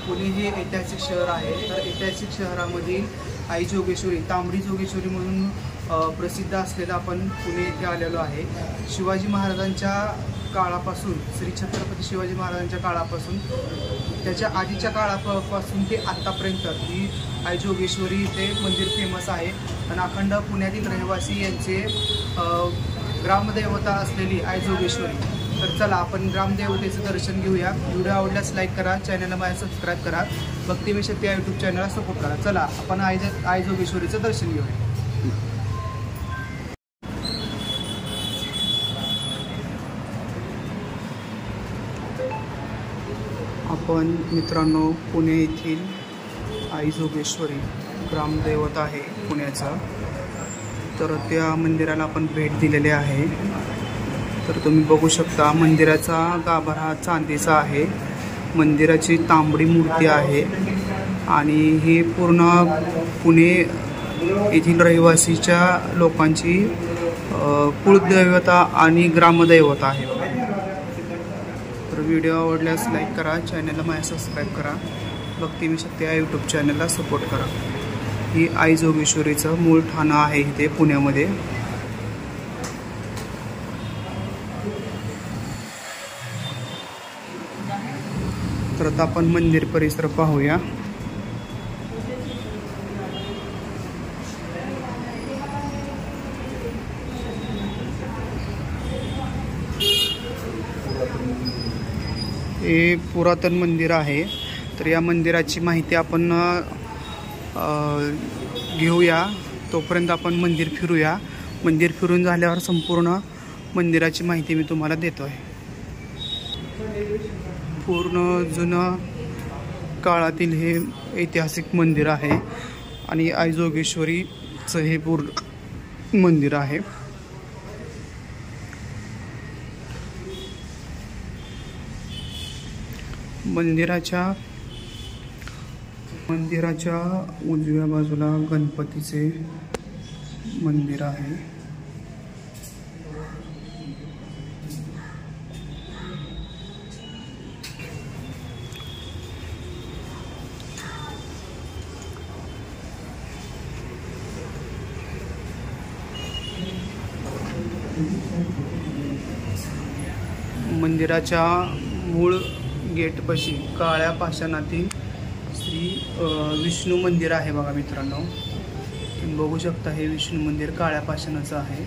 पुणे हे ऐतिहासिक शहर आहे। तर ऐतिहासिक शहरामधील आई जोगेश्वरी, तांबडी जोगेश्वरी म्हणून प्रसिद्ध असलेलं आपण पुणे येथे आलेलो आहे। शिवाजी महाराजांच्या काळापासून, श्री छत्रपती शिवाजी महाराजांच्या काळापासून, त्याच्या आधीच्या काळापासून ते आत्तापर्यंत ही आई जोगेश्वरी इथे मंदिर फेमस आहे। आणि अखंड पुण्यातील रहिवासी यांचे ग्रामदेवता असलेली आई जोगेश्वरी। तर चला आपण ग्रामदेवतेचं दर्शन घेऊया। व्हिडिओ आवडल्यास लाईक करा, चॅनलला माझ्या सबस्क्राईब करा, भक्तिमय शक्ती या यूट्यूब चॅनलला सपोर्ट करा। चला आपण आई जोगेश्वरीचं दर्शन घेऊया। आपण मित्रांनो पुणे येथील आई जोगेश्वरी ग्रामदैवत आहे पुण्याचा, तर त्या मंदिराला आपण भेट दिलेली आहे। तर तुम्ही बघू शकता मंदिराचा गाभारा हा चांदीचा आहे, मंदिराची तांबडी मूर्ती आहे आणि हे पूर्ण पुणे येथील रहिवासीच्या लोकांची कुलदैवता आणि ग्रामदैवता आहे। तर व्हिडिओ आवडल्यास लाईक करा, चॅनलला माझ्या सबस्क्राईब करा, भक्तिमय शक्ती या यूट्यूब चॅनलला सपोर्ट करा। ही आई जोगेश्वरीचं मूळ ठाणं आहे इथे पुण्यामध्ये। तर आता आपण मंदिर परिसर पाहूया। हे पुरातन मंदिर आहे। तर या मंदिराची माहिती आपण घेऊया, तोपर्यंत आपण मंदिर फिरूया। मंदिर फिरून झाल्यावर संपूर्ण मंदिराची माहिती मी तुम्हाला देतोय। पूर्ण जुनं काळातील हे ऐतिहासिक मंदिर आहे आणि आई जोगेश्वरीचं हे पूर्ण मंदिर आहे। मंदिराच्या उजव्या बाजूला गणपतीचे मंदिर आहे। मंदिराच्या मूळ गेटपाशी काळ्या पाषाणातील श्री विष्णू मंदिर आहे बघा मित्रांनो। तुम्ही बघू शकता हे विष्णू मंदिर काळ्या पाषाणाचं आहे।